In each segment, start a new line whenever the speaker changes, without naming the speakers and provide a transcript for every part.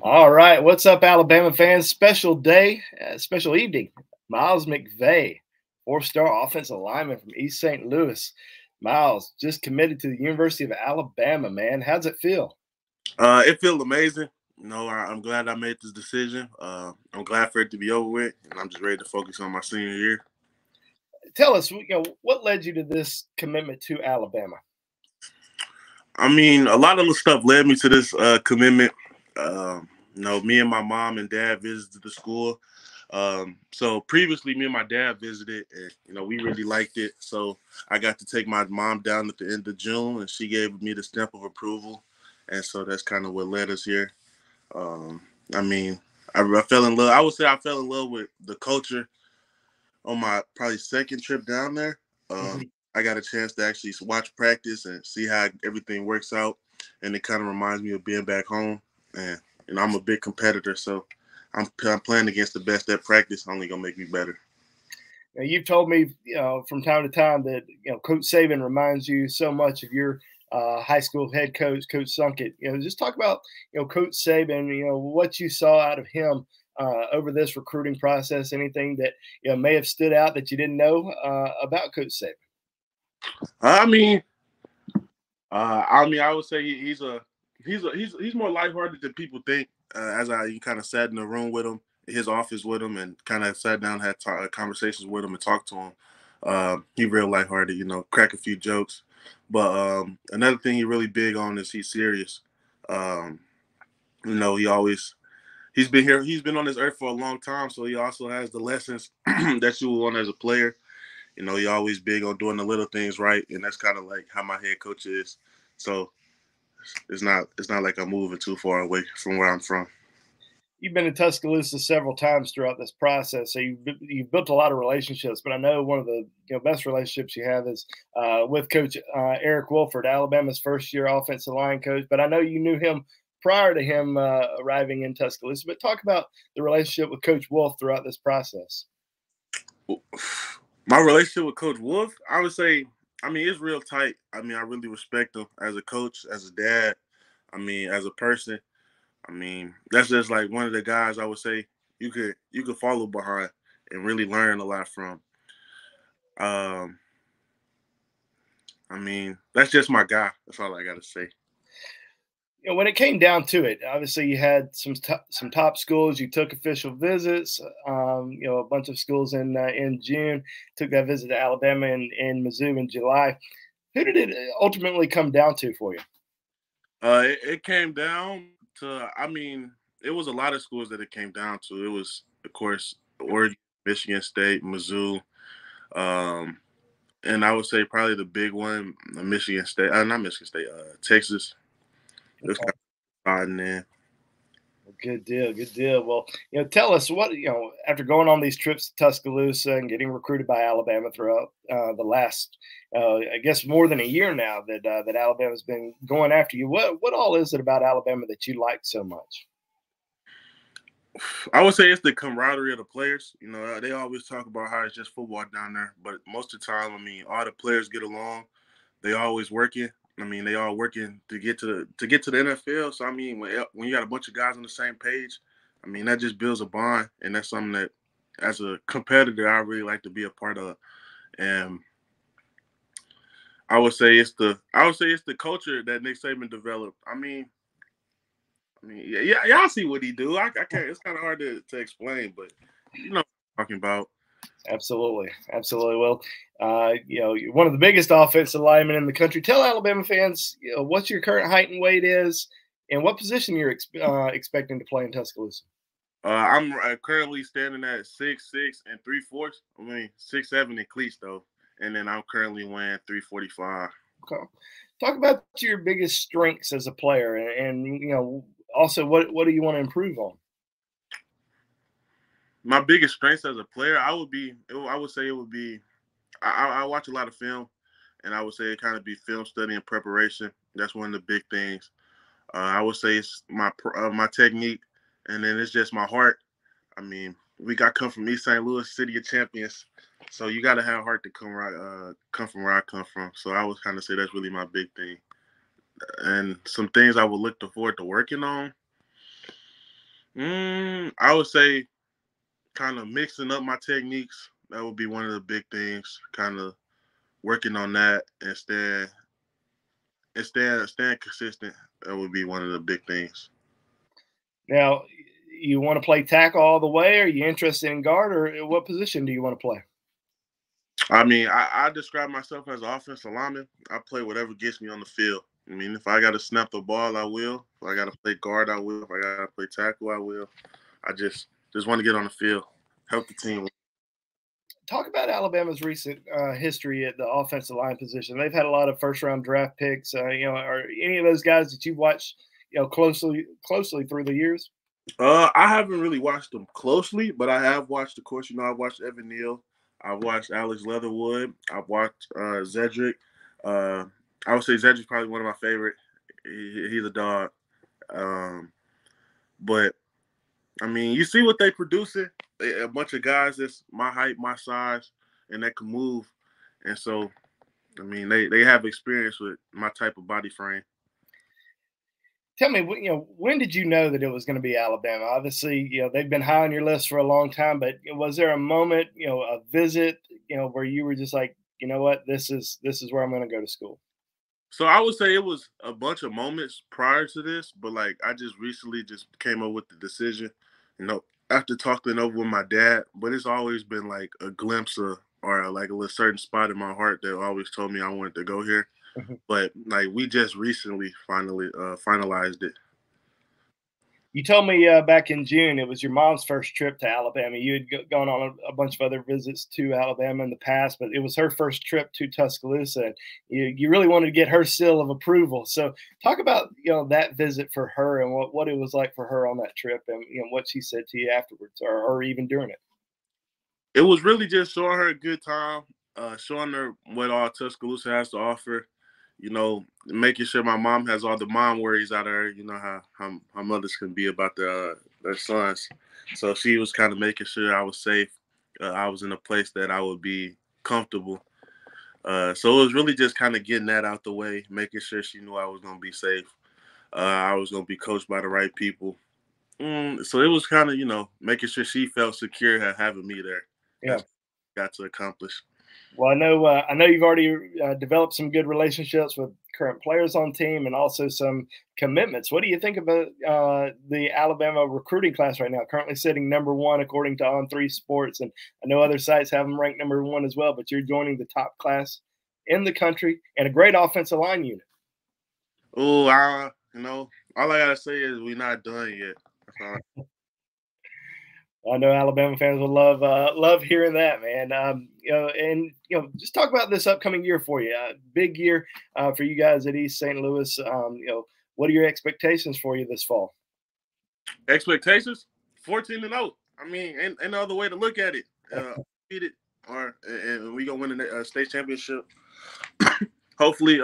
All right, what's up, Alabama fans? Special day, special evening. Miles McVay, four-star offensive lineman from East St. Louis. Miles just committed to the University of Alabama. Man, how's it feel?
It feels amazing. I'm glad I made this decision. I'm glad for it to be over with, and I'm just ready to focus on my senior year.
Tell us, what led you to this commitment to Alabama?
I mean, a lot of the stuff led me to this commitment. Me and my mom and dad visited the school. So previously, me and my dad visited, and we really liked it. So I got to take my mom down at the end of June, and she gave me the stamp of approval, and so that's kind of what led us here. Um, I mean, I fell in love. I would say I fell in love with the culture on my probably second trip down there.
Mhm.
I got a chance to actually watch practice and see how everything works out, and it kind of reminds me of being back home. And I'm a big competitor, so I'm playing against the best at practice. Only gonna make me better.
Now, you've told me, from time to time that Coach Saban reminds you so much of your high school head coach, Coach Sunkett. Just talk about Coach Saban. What you saw out of him over this recruiting process. Anything that may have stood out that you didn't know about Coach Saban.
I mean, I would say he's more lighthearted than people think. As I kind of sat in the room with him, his office with him, and kind of sat down, had conversations with him, and talked to him. He real lighthearted, crack a few jokes. But another thing he really big on is he's serious. Um, he's been here, he's been on this earth for a long time, so he also has the lessons that you will want as a player. He always big on doing the little things right, and that's kind of like how my head coach is. So it's not like I'm moving too far away from where I'm from.
You've been to Tuscaloosa several times throughout this process, so you've built a lot of relationships. But I know one of the best relationships you have is with Coach Eric Wolford, Alabama's first-year offensive line coach. But I know you knew him prior to him arriving in Tuscaloosa. But talk about the relationship with Coach Wolf throughout this process.
My relationship with Coach Wolf, I would say, it's real tight. I really respect him as a coach, as a dad. As a person. That's just like one of the guys I would say you could follow behind and really learn a lot from. Um, that's just my guy. That's all I gotta say.
When it came down to it, obviously you had some top schools. You took official visits. A bunch of schools in June. Took that visit to Alabama and Mizzou in July. Who did it ultimately come down to for you?
It came down to, it was a lot of schools that it came down to. It was, of course, Oregon, Michigan State, Mizzou, um, and I would say probably the big one, Michigan State, not Michigan State, Texas. It was kind of odd in there.
Good deal. Good deal. Well, tell us what, after going on these trips to Tuscaloosa and getting recruited by Alabama throughout the last, I guess, more than a year now that Alabama's been going after you. What all is it about Alabama that you like so much?
I would say it's the camaraderie of the players. They always talk about how it's just football down there, but most of the time, all the players get along. They always working. They all working to get to the NFL. So when you got a bunch of guys on the same page, that just builds a bond, and that's something that, as a competitor, I really like to be a part of. And I would say it's the culture that Nick Saban developed. Yeah, y'all see what he do. I can't. It's kind of hard to explain, but you know what I'm talking about.
Absolutely, absolutely. Well, you're one of the biggest offensive linemen in the country. Tell Alabama fans, what your current height and weight is, and what position you're expecting to play in Tuscaloosa.
I'm currently standing at 6'6" and 3/4. 6'7" in cleats though, and then I'm currently weighing 345.
Okay. Talk about your biggest strengths as a player, and also what do you want to improve on?
My biggest strengths as a player, I would say it would be, I watch a lot of film, and I would say it kind of be film study and preparation. That's one of the big things. I would say it's my technique, and then it's just my heart. I come from East St. Louis, City of Champions, so you got to have heart to come from where I come from. So I would kind of say that's really my big thing, and some things I would look forward to working on. I would say kind of mixing up my techniques. That would be one of the big things. Kind of working on that and staying consistent. That would be one of the big things.
Now, you want to play tackle all the way? Are you interested in guard, or what position do you want to play?
I mean, I describe myself as an offensive lineman. I play whatever gets me on the field. I mean, if I got to snap the ball, I will. If I got to play guard, I will. If I got to play tackle, I will. I just want to get on the field, help the team.
Talk about Alabama's recent history at the offensive line position. They've had a lot of first-round draft picks. Are any of those guys that you've watched, closely through the years?
I haven't really watched them closely, but I have watched. Of course, I've watched Evan Neal. I've watched Alex Leatherwood. I've watched Zedric. Uh, I would say Zedric's probably one of my favorite. He's a dog. Um, but I mean, you see what they producing? A bunch of guys that's my height, my size, and that can move. And so, I mean, they have experience with my type of body frame.
Tell me, when did you know that it was going to be Alabama? Obviously, they've been high on your list for a long time, but was there a moment, a visit, where you were just like, you know what, this is where I'm going to go to school?
So I would say it was a bunch of moments prior to this, but like I just recently just came up with the decision, after talking over with my dad. But it's always been like a glimpse of or like a little certain spot in my heart that always told me I wanted to go here. But like we just recently finally finalized it.
You told me back in June it was your mom's first trip to Alabama. You had gone on a bunch of other visits to Alabama in the past, but it was her first trip to Tuscaloosa. And you really wanted to get her seal of approval. So talk about that visit for her and what it was like for her on that trip, and what she said to you afterwards, or even during it.
It was really just showing her a good time, showing her what all Tuscaloosa has to offer. Making sure my mom has all the mom worries out of her. You know how mothers can be about their sons. So she was kind of making sure I was safe. I was in a place that I would be comfortable. So it was really just kind of getting that out the way, making sure she knew I was going to be safe. I was going to be coached by the right people. So it was kind of, making sure she felt secure having me there.
Yeah.
That's what I got to accomplish.
Well, I know you've already developed some good relationships with current players on team, and also some commitments. What do you think about the Alabama recruiting class right now? Currently sitting number one according to On3 Sports, and I know other sites have them ranked number one as well. But you're joining the top class in the country and a great offensive line unit.
Oh, all I gotta say is we're not done yet.
I know Alabama fans will love hearing that, man. Just talk about this upcoming year for you. Big year for you guys at East St. Louis. What are your expectations for you this fall?
Expectations? 14-0. I mean, ain't no other way to look at it. Beat it, and we gonna win the state championship. Hopefully,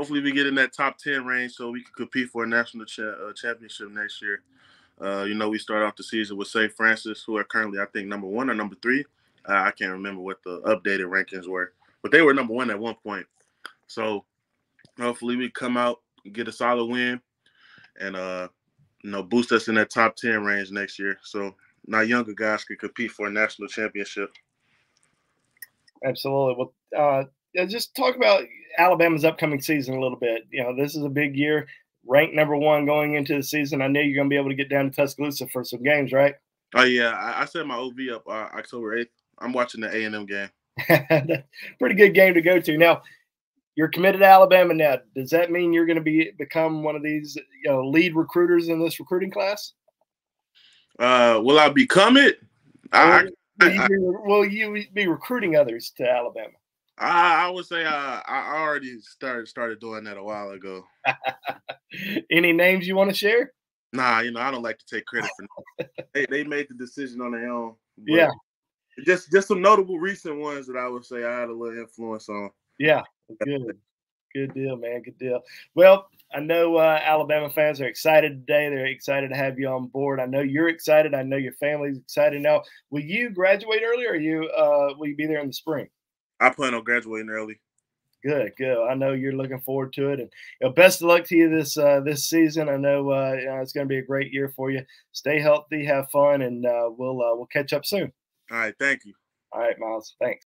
we get in that top 10 range so we can compete for a national championship next year. We start off the season with St. Francis, who are currently, I think, number 1 or number 3. I can't remember what the updated rankings were, but they were number 1 at one point. So hopefully we come out, get a solid win, and boost us in that top 10 range next year. So now younger guys can compete for a national championship.
Absolutely. Well, just talk about Alabama's upcoming season a little bit. This is a big year. Ranked number 1 going into the season. I know you're going to be able to get down to Tuscaloosa for some games, right?
Oh, yeah. I set my OV up October 8th. I'm watching the A&M game.
Pretty good game to go to. Now, you're committed to Alabama now. Does that mean you're going to become one of these lead recruiters in this recruiting class?
Will I become it?
Will you be recruiting others to Alabama?
I would say I already started doing that a while ago.
Any names you want to share?
Nah, I don't like to take credit for they made the decision on their own.
Yeah.
Just some notable recent ones that I would say I had a little influence on.
Yeah. Good deal, man. Good deal. Well, I know Alabama fans are excited today. They're excited to have you on board. I know you're excited. I know your family's excited. Now, will you graduate early, or will you be there in the spring?
I plan on graduating early.
Good, good. I know you're looking forward to it, and best of luck to you this season. I know it's going to be a great year for you. Stay healthy, have fun, and we'll catch up soon.
All right, thank you.
All right, Miles. Thanks.